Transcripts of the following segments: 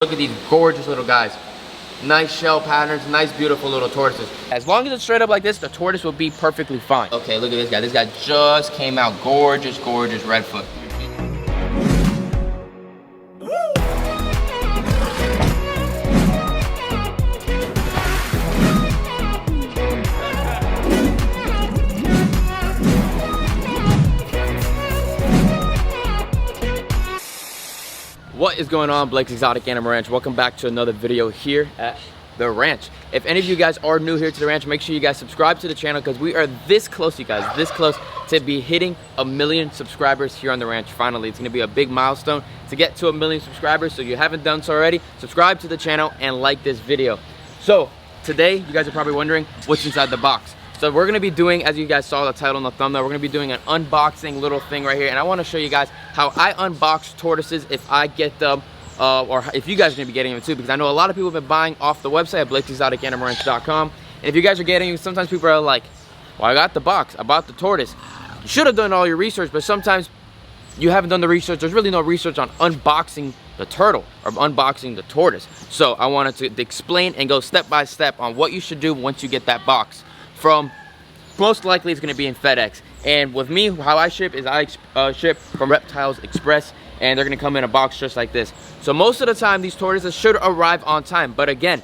Look at these gorgeous little guys. Nice shell patterns, nice beautiful little tortoises. As long as it's straight up like this, the tortoise will be perfectly fine. Okay, look at this guy. This guy just came out. Gorgeous, gorgeous redfoot. What is going on, Blake's Exotic Animal Ranch? Welcome back to another video here at the ranch. If any of you guys are new here to the ranch, make sure you guys subscribe to the channel because we are this close, you guys, this close to be hitting 1 million subscribers here on the ranch. Finally, it's gonna be a big milestone to get to 1 million subscribers. So if you haven't done so already, subscribe to the channel and like this video. So today, you guys are probably wondering what's inside the box. So we're gonna be doing, as you guys saw the title and the thumbnail, we're gonna be doing an unboxing little thing right here. And I wanna show you guys how I unbox tortoises if I get them, or if you guys are gonna be getting them too, because I know a lot of people have been buying off the website at blakesexoticanimalranch.com. And if you guys are getting them, sometimes people are like, well, I got the box, I bought the tortoise. You should have done all your research, but sometimes you haven't done the research. There's really no research on unboxing the turtle or unboxing the tortoise. So I wanted to explain and go step by step on what you should do once you get that box. From most likely it's going to be in FedEx, and with me, how I ship is I ship from Reptiles Express, and they're going to come in a box just like this. So most of the time these tortoises should arrive on time, but again,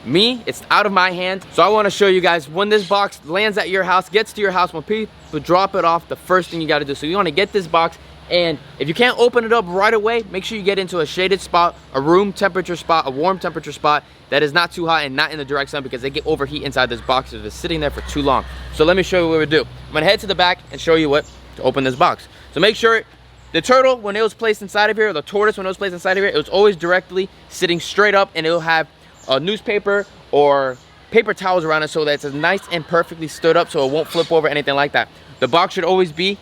it's out of my hand. So I want to show you guys when this box lands at your house, gets to your house, when people drop it off, the first thing you got to do. So you want to get this box, and if you can't open it up right away, make sure you get into a shaded spot, a room temperature spot, a warm temperature spot that is not too hot and not in the direct sun, because they get overheat inside this box if it's sitting there for too long. So let me show you what we do. I'm gonna head to the back and show you what to open this box. So make sure the turtle, when it was placed inside of here, or the tortoise when it was placed inside of here, it was always directly sitting straight up, and it'll have a newspaper or paper towels around it so that it's nice and perfectly stood up so it won't flip over, anything like that. The box should always be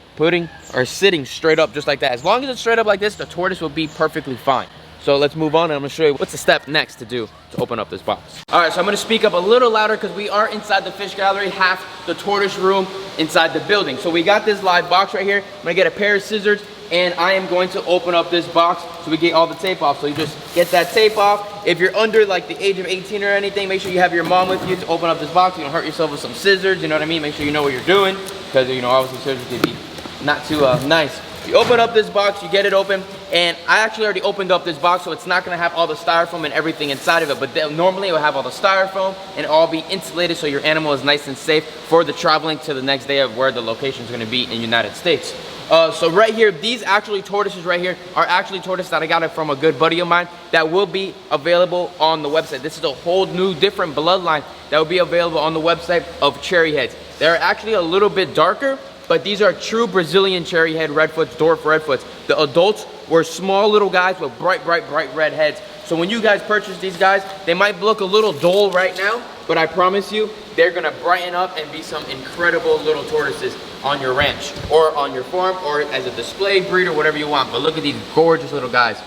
sitting straight up just like that. As long as it's straight up like this, the tortoise will be perfectly fine. So let's move on, and I'm gonna show you what's the step next to do to open up this box. All right, so I'm gonna speak up a little louder because we are inside the fish gallery, half the tortoise room inside the building. So we got this live box right here. I'm gonna get a pair of scissors, and I am going to open up this box so we get all the tape off. So you just get that tape off. If you're under like the age of 18 or anything, make sure you have your mom with you to open up this box. You don't hurt yourself with some scissors, you know what I mean? Make sure you know what you're doing, because you know, obviously scissors can be not too nice. You open up this box, you get it open, and I actually already opened up this box, so it's not gonna have all the styrofoam and everything inside of it, but normally it will have all the styrofoam and all be insulated so your animal is nice and safe for the traveling to the next day of where the location is gonna be in the United States. So right here, these actually tortoises right here are actually tortoises that I got it from a good buddy of mine that will be available on the website. This is a whole new different bloodline that will be available on the website of cherry heads. They're actually a little bit darker, but these are true Brazilian cherry head redfoots, dwarf redfoots. The adults were small little guys with bright red heads. So when you guys purchase these guys, they might look a little dull right now, but I promise you, they're gonna brighten up and be some incredible little tortoises on your ranch or on your farm or as a display breed or whatever you want. But look at these gorgeous little guys.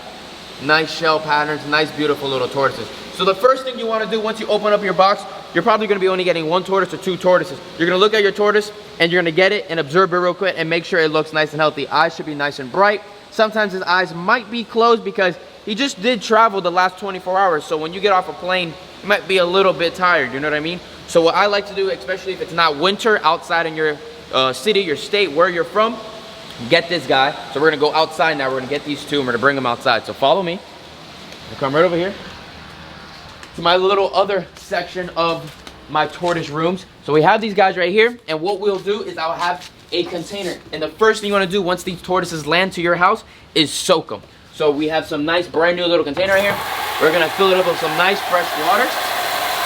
Nice shell patterns, nice beautiful little tortoises. So the first thing you wanna do once you open up your box, you're probably gonna be only getting 1 tortoise or 2 tortoises. You're gonna look at your tortoise and you're gonna get it and observe it real quick and make sure it looks nice and healthy. Eyes should be nice and bright. Sometimes his eyes might be closed because he just did travel the last 24 hours. So when you get off a plane, you might be a little bit tired, you know what I mean? So what I like to do, especially if it's not winter outside in your city, your state, where you're from, get this guy. So we're gonna go outside now. We're gonna get these two and we're gonna bring them outside. So follow me. I'll come right over here to my little other section of my tortoise rooms. So we have these guys right here, and what we'll do is I'll have a container. And the first thing you wanna do once these tortoises land to your house is soak them. So we have some nice brand new little container right here. We're gonna fill it up with some nice fresh water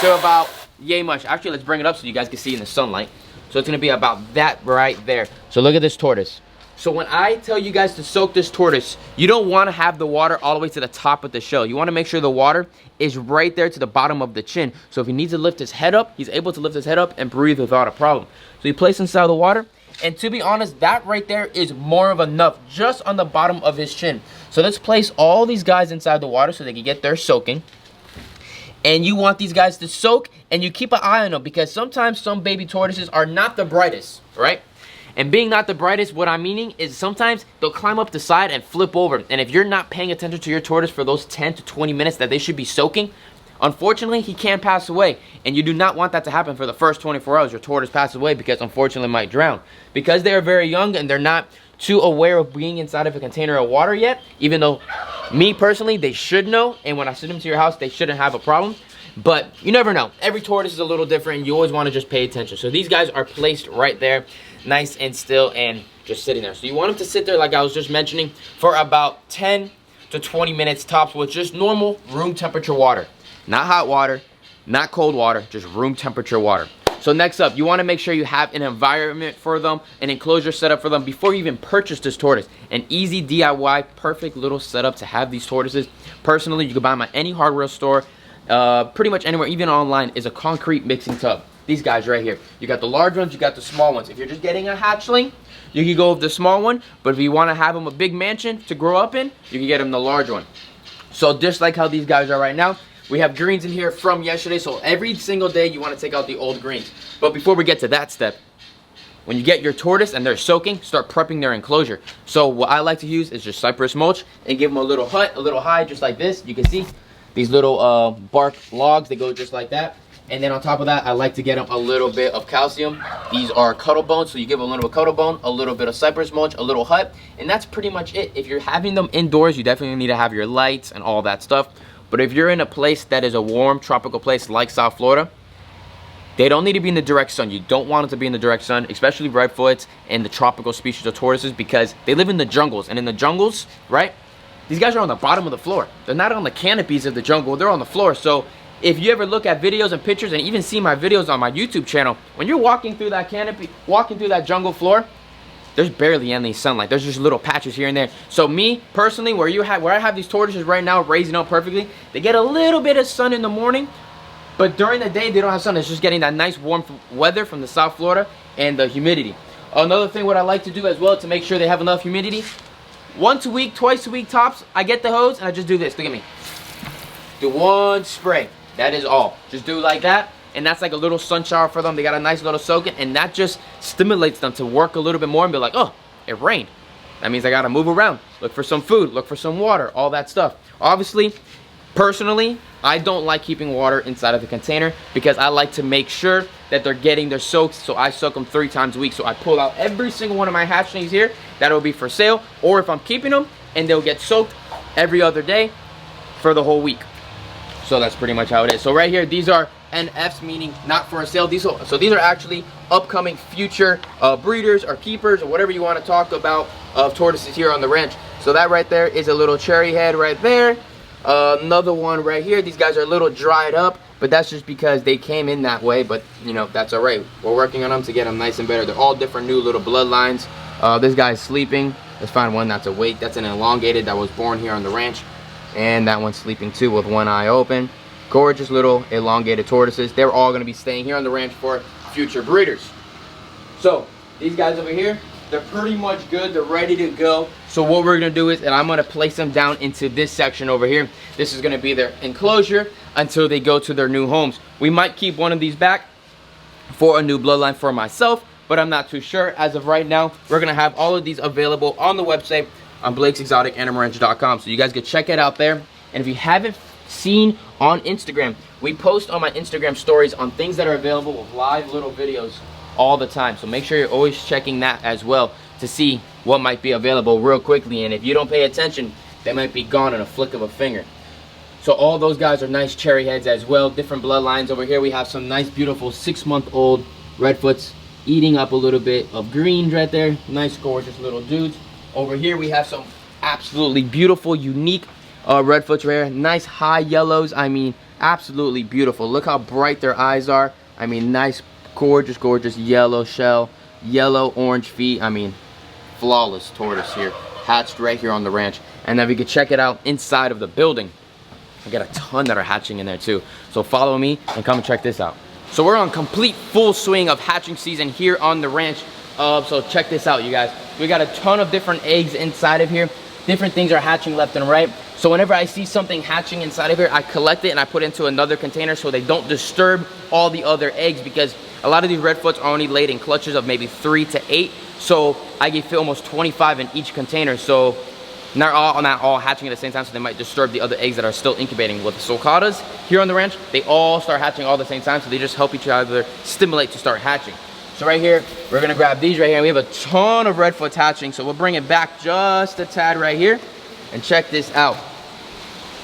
to about yay much. Actually, let's bring it up so you guys can see in the sunlight. So it's gonna be about that right there. So look at this tortoise. So when I tell you guys to soak this tortoise, you don't wanna have the water all the way to the top of the shell. You wanna make sure the water is right there to the bottom of the chin. So if he needs to lift his head up, he's able to lift his head up and breathe without a problem. So you place inside the water, and to be honest, that right there is more of enough just on the bottom of his chin. So let's place all these guys inside the water so they can get their soaking. And you want these guys to soak, and you keep an eye on them because sometimes some baby tortoises are not the brightest, right? And being not the brightest, what I'm meaning is sometimes they'll climb up the side and flip over. And if you're not paying attention to your tortoise for those 10 to 20 minutes that they should be soaking, unfortunately, he can pass away. And you do not want that to happen for the first 24 hours. Your tortoise passes away because unfortunately might drown. Because they are very young and they're not too aware of being inside of a container of water yet, even though me personally, they should know. And when I send them to your house, they shouldn't have a problem. But you never know. Every tortoise is a little different, and you always want to just pay attention. So these guys are placed right there, nice and still, and just sitting there. So you want them to sit there, like I was just mentioning, for about 10 to 20 minutes tops with just normal room temperature water. Not hot water, not cold water, just room temperature water. So next up, you want to make sure you have an environment for them, an enclosure set up for them before you even purchase this tortoise. An easy DIY, perfect little setup to have these tortoises. Personally, you can buy them at any hardware store. Pretty much anywhere, even online, is a concrete mixing tub. These guys right here. You got the large ones, you got the small ones. If you're just getting a hatchling, you can go with the small one. But if you want to have them a big mansion to grow up in, you can get them the large one. So just like how these guys are right now, we have greens in here from yesterday. So every single day you want to take out the old greens. But before we get to that step, when you get your tortoise and they're soaking, start prepping their enclosure. So what I like to use is just cypress mulch and give them a little hut, a little hide, just like this. You can see these little bark logs, they go just like that. And then on top of that, I like to get them a little bit of calcium. These are cuddle bones, so you give them a little bit of cuddle bone, a little bit of cypress mulch, a little hut, and that's pretty much it. If you're having them indoors, you definitely need to have your lights and all that stuff. But if you're in a place that is a warm, tropical place like South Florida, they don't need to be in the direct sun. You don't want them to be in the direct sun, especially redfoots and the tropical species of tortoises, because they live in the jungles. And in the jungles, right, these guys are on the bottom of the floor. They're not on the canopies of the jungle. They're on the floor. So if you ever look at videos and pictures and even see my videos on my YouTube channel, when you're walking through that canopy, walking through that jungle floor, there's barely any sunlight. There's just little patches here and there. So me, personally, where I have these tortoises right now raising up perfectly, they get a little bit of sun in the morning, but during the day, they don't have sun. It's just getting that nice warm weather from the South Florida and the humidity. Another thing what I like to do as well to make sure they have enough humidity, once a week, twice a week tops, I get the hose and I just do this. Look at me. Do one spray. That is all. Just do like that. And that's like a little sun shower for them. They got a nice little soaking. And that just stimulates them to work a little bit more and be like, oh, it rained. That means I got to move around. Look for some food. Look for some water. All that stuff. Obviously, personally, I don't like keeping water inside of the container because I like to make sure that they're getting their soaks. So I soak them 3 times a week. So I pull out every single one of my hatchlings here. That'll be for sale. Or if I'm keeping them, and they'll get soaked every other day for the whole week. So that's pretty much how it is. So right here, these are NFs, meaning not for sale. So these are actually upcoming future breeders or keepers or whatever you want to talk about of tortoises here on the ranch. So that right there is a little cherry head right there. Another one right here. These guys are a little dried up, but that's just because they came in that way. But you know, that's all right. We're working on them to get them nice and better. They're all different new little bloodlines. This guy's sleeping. Let's find one that's awake. That's an elongated that was born here on the ranch. And that one's sleeping too with one eye open. Gorgeous little elongated tortoises. They're all going to be staying here on the ranch for future breeders. So these guys over here, they're pretty much good. They're ready to go. So what we're going to do is, and I'm going to place them down into this section over here. This is going to be their enclosure until they go to their new homes. We might keep one of these back for a new bloodline for myself, but I'm not too sure. As of right now, we're going to have all of these available on the website on BlakesExoticAnimalRanch.com. So you guys can check it out there. And if you haven't seen on Instagram, we post on my Instagram stories on things that are available with live little videos all the time. So make sure you're always checking that as well to see what might be available real quickly. And if you don't pay attention, they might be gone in a flick of a finger. So all those guys are nice cherry heads as well. Different bloodlines. Over here we have some nice beautiful 6-month-old redfoots eating up a little bit of green right there. Nice gorgeous little dudes. Over here we have some absolutely beautiful, unique redfoots right here. Nice high yellows. I mean, absolutely beautiful. Look how bright their eyes are. I mean, nice, gorgeous, gorgeous yellow shell, yellow, orange feet. I mean, flawless tortoise here. Hatched right here on the ranch. And then we can check it out inside of the building. I got a ton that are hatching in there too. So follow me and come and check this out. So we're on complete full swing of hatching season here on the ranch. So check this out, you guys. We got a ton of different eggs inside of here. Different things are hatching left and right. So whenever I see something hatching inside of here, I collect it and I put it into another container so they don't disturb all the other eggs, because a lot of these redfoots are only laid in clutches of maybe 3 to 8. So I can fit almost 25 in each container. So not all hatching at the same time, so they might disturb the other eggs that are still incubating. With the sulcatas here on the ranch, they all start hatching all at the same time, so they just help each other stimulate to start hatching. So right here, we're gonna grab these right here. We have a ton of redfoots hatching, so we'll bring it back just a tad right here, and check this out.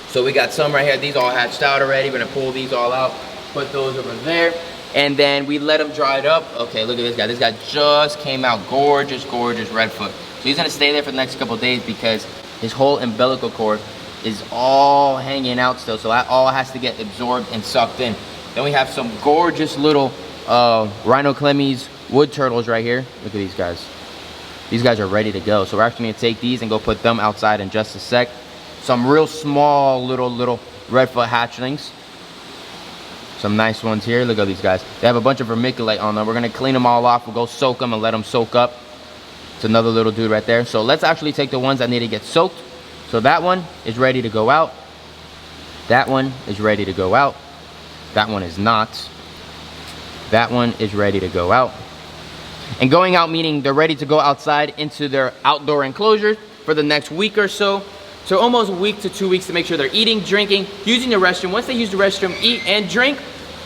So we got some right here. These all hatched out already. We're gonna pull these all out, put those over there, and then we let them dry it up. Okay, look at this guy. This guy just came out. Gorgeous, gorgeous redfoot. So he's gonna stay there for the next couple days because his whole umbilical cord is all hanging out still. So that all has to get absorbed and sucked in. Then we have some gorgeous little rhinoclemmies wood turtles right here. Look at these guys. These guys are ready to go. So we're actually gonna take these and go put them outside in just a sec. Some real small little redfoot hatchlings. Some nice ones here. Look at these guys. They have a bunch of vermiculite on them. We're gonna clean them all off. We'll go soak them and let them soak up. It's another little dude right there. So let's actually take the ones that need to get soaked. So that one is ready to go out. That one is ready to go out. That one is not. That one is ready to go out. And going out meaning they're ready to go outside into their outdoor enclosures for the next week or so. So almost a week to 2 weeks to make sure they're eating, drinking, using the restroom. Once they use the restroom, eat and drink,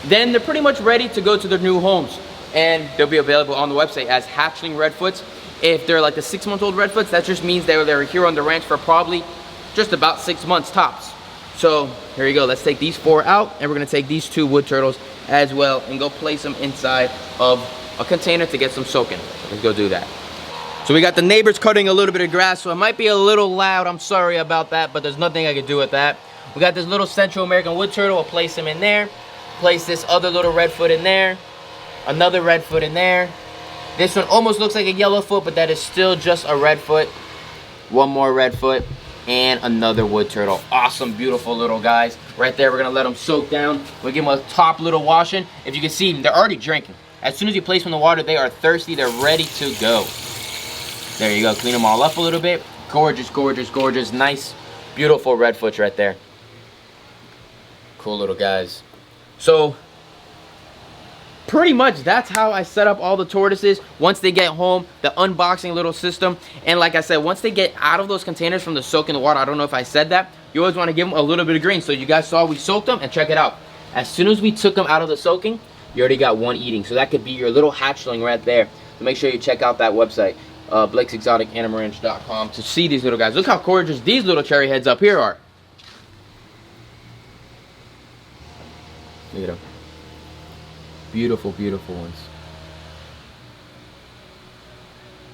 then they're pretty much ready to go to their new homes. And they'll be available on the website as hatchling redfoots. If they're like the 6-month-old redfoots, that just means they're here on the ranch for probably just about 6 months tops. So here you go. Let's take these 4 out, and we're gonna take these 2 wood turtles as well and go place them inside of a container to get some soaking. Let's go do that. So we got the neighbors cutting a little bit of grass, so it might be a little loud. I'm sorry about that, but there's nothing I can do with that. We got this little Central American wood turtle. We'll place him in there. Place this other little redfoot in there. Another redfoot in there. This one almost looks like a yellowfoot, but that is still just a redfoot. One more redfoot and another wood turtle. Awesome, beautiful little guys. Right there, we're gonna let them soak down. We'll give them a top little washing. If you can see, they're already drinking. As soon as you place them in the water, they are thirsty. They're ready to go. There you go, clean them all up a little bit. Gorgeous, gorgeous, gorgeous, nice, beautiful redfoots right there. Cool little guys. So, pretty much that's how I set up all the tortoises once they get home, the unboxing little system. And like I said, once they get out of those containers from the soak in the water, I don't know if I said that, you always want to give them a little bit of green. So you guys saw we soaked them, and check it out. As soon as we took them out of the soaking, you already got one eating. So that could be your little hatchling right there. So make sure you check out that website, BlakesExoticAnimalRanch.com, to see these little guys. Look how gorgeous these little cherry heads up here are. Look at them. Beautiful, beautiful ones.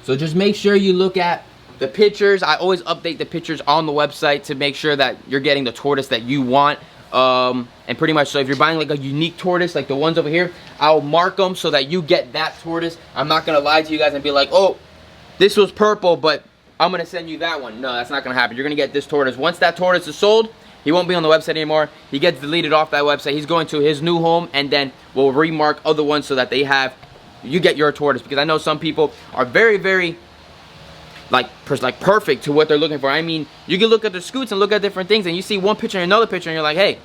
So just make sure you look at the pictures. I always update the pictures on the website to make sure that you're getting the tortoise that you want. And pretty much, so if you're buying like a unique tortoise, like the ones over here, I'll mark them so that you get that tortoise. I'm not gonna lie to you guys and be like, oh, this was purple, but I'm gonna send you that one. No, that's not gonna happen. You're gonna get this tortoise. Once that tortoise is sold, he won't be on the website anymore. He gets deleted off that website. He's going to his new home, and then we'll remark other ones so that they have, you get your tortoise. Because I know some people are very, very like perfect to what they're looking for. I mean, you can look at the scoots and look at different things, and you see one picture and another picture, and you're like, hey,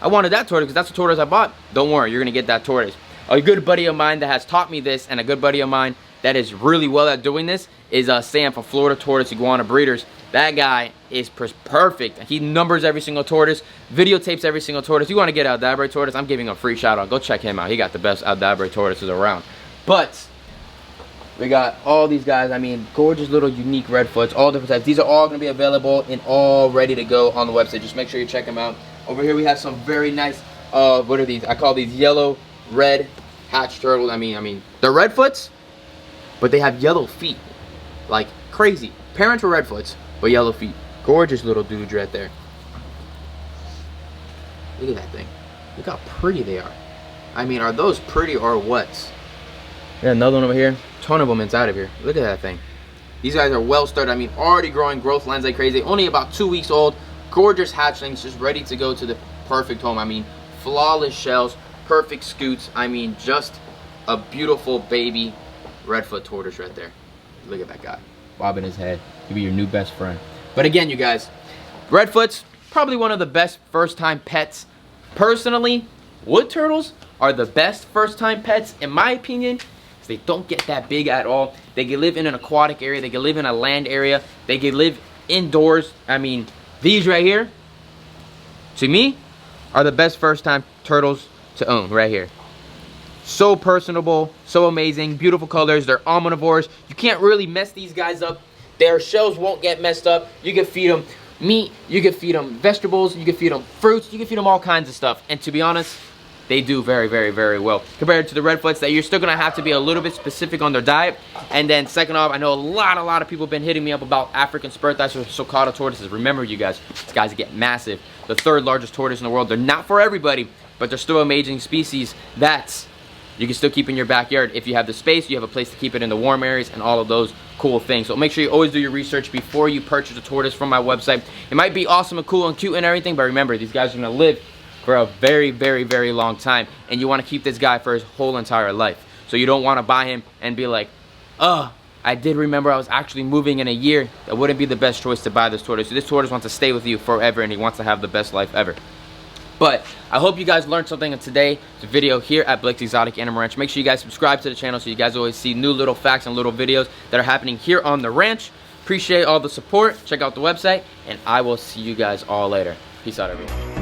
I wanted that tortoise because that's the tortoise I bought. Don't worry, you're gonna get that tortoise. A good buddy of mine that has taught me this, and a good buddy of mine that is really well at doing this, is Sam from Florida Tortoise Iguana Breeders. That guy is perfect. He numbers every single tortoise, videotapes every single tortoise. You want to get Aldabra tortoise, I'm giving him a free shout out. Go check him out. He got the best Aldabra tortoises around. But we got all these guys. I mean, gorgeous little unique redfoots, all different types. These are all going to be available and all ready to go on the website. Just make sure you check them out. Over here we have some very nice, what are these? I call these yellow red hatch turtles. I mean, they're redfoots, but they have yellow feet, like crazy. Parents were redfoots, but yellow feet. Gorgeous little dudes right there. Look at that thing. Look how pretty they are. I mean, are those pretty or what? Yeah, another one over here. Ton of them inside of here. Look at that thing. These guys are well started. I mean, already growing growth lines like crazy. Only about 2 weeks old. Gorgeous hatchlings, just ready to go to the perfect home. I mean, flawless shells, perfect scoots. I mean, just a beautiful baby redfoot tortoise right there. Look at that guy. Bobbing his head. He'll be your new best friend. But again, you guys, redfoots, probably one of the best first-time pets. Personally, wood turtles are the best first-time pets, in my opinion. because they don't get that big at all. They can live in an aquatic area, they can live in a land area, they can live indoors. I mean, these right here, to me, are the best first time turtles to own right here. So personable, so amazing, beautiful colors. They're omnivores. You can't really mess these guys up. Their shells won't get messed up. You can feed them meat, you can feed them vegetables, you can feed them fruits, you can feed them all kinds of stuff. And to be honest, they do very, very, very well compared to the red foots that you're still gonna have to be a little bit specific on their diet. And then second off, I know a lot of people have been hitting me up about African spur thighs or sulcata tortoises. Remember, you guys, these guys get massive. The third largest tortoise in the world. They're not for everybody, but they're still amazing species that you can still keep in your backyard if you have the space, you have a place to keep it in the warm areas, and all of those cool things. So make sure you always do your research before you purchase a tortoise from my website. It might be awesome and cool and cute and everything, but remember, these guys are gonna live for a very, very, very long time, and you want to keep this guy for his whole entire life. So you don't want to buy him and be like, oh, I did remember I was actually moving in a year. That wouldn't be the best choice to buy this tortoise. So this tortoise wants to stay with you forever, and he wants to have the best life ever. But I hope you guys learned something in today's video here at Blake's Exotic Animal Ranch. Make sure you guys subscribe to the channel so you guys always see new little facts and little videos that are happening here on the ranch. Appreciate all the support. Check out the website, and I will see you guys all later. Peace out, everyone.